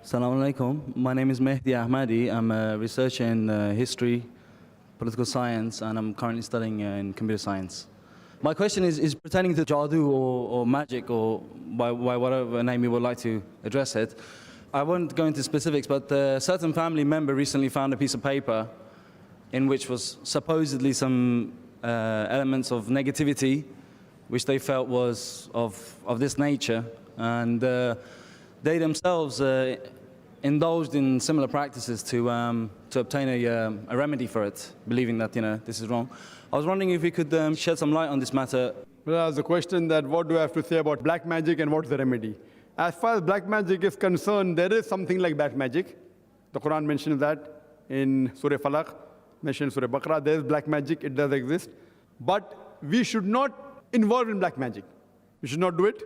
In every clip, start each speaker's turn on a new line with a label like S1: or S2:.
S1: Assalamu alaikum. My name is Mehdi Ahmadi. I'm a researcher in history, political science, and I'm currently studying in computer science. My question is pertaining to Jadoo or magic, or by whatever name you would like to address it. I won't go into specifics, but a certain family member recently found a piece of paper in which was supposedly some elements of negativity, which they felt was of this nature. And they themselves indulged in similar practices to obtain a remedy for it, believing that this is wrong. I was wondering if you could shed some light on this matter.
S2: Well, that's the question that what do I have to say about black magic and what's the remedy? As far as black magic is concerned, there is something like black magic. The Quran mentions that in Surah Falaq, mentioned in Surah Baqarah. There is black magic, it does exist. But we should not involve in black magic. We should not do it.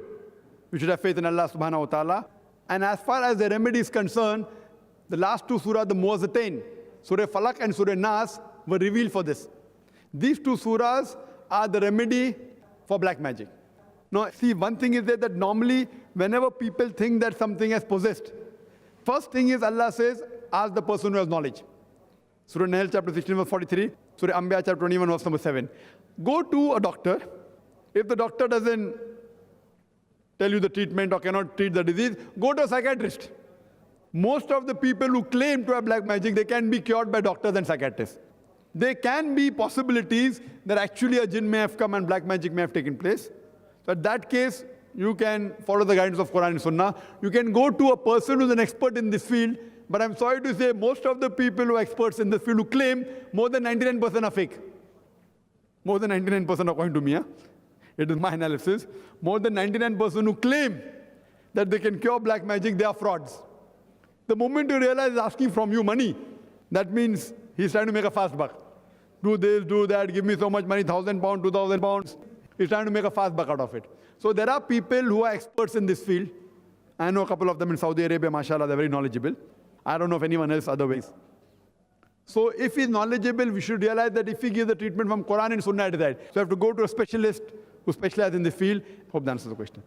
S2: We should have faith in Allah subhanahu wa ta'ala. And as far as the remedy is concerned, the last two surahs, the Muwazzatain, Surah Falaq and Surah Nas, were revealed for this. These two surahs are the remedy for black magic. Now, see, one thing is that normally, whenever people think that something has possessed, first thing is Allah says, ask the person who has knowledge. Surah Nahl, chapter 16, verse 43, Surah Anbiya, chapter 21, verse number 7. Go to a doctor. If the doctor doesn't tell you the treatment or cannot treat the disease, go to a psychiatrist. Most of the people who claim to have black magic, they can be cured by doctors and psychiatrists. There can be possibilities that actually a jinn may have come and black magic may have taken place. So in that case, you can follow the guidance of Quran and Sunnah. You can go to a person who's an expert in this field, but I'm sorry to say most of the people who are experts in this field who claim, more than 99% are fake. More than 99% according to me. It is my analysis. More than 99% who claim that they can cure black magic, they are frauds. The moment you realize he's asking from you money, that means he's trying to make a fast buck. Do this, do that, give me so much money, 1,000 pounds, 2,000 pounds. He's trying to make a fast buck out of it. So there are people who are experts in this field. I know a couple of them in Saudi Arabia, mashallah, they're very knowledgeable. I don't know of anyone else otherwise. So if he's knowledgeable, we should realize that if he gives the treatment from Quran and Sunnah, it is right. So you have to go to a specialist who specializes in the field. Hope that answers the question.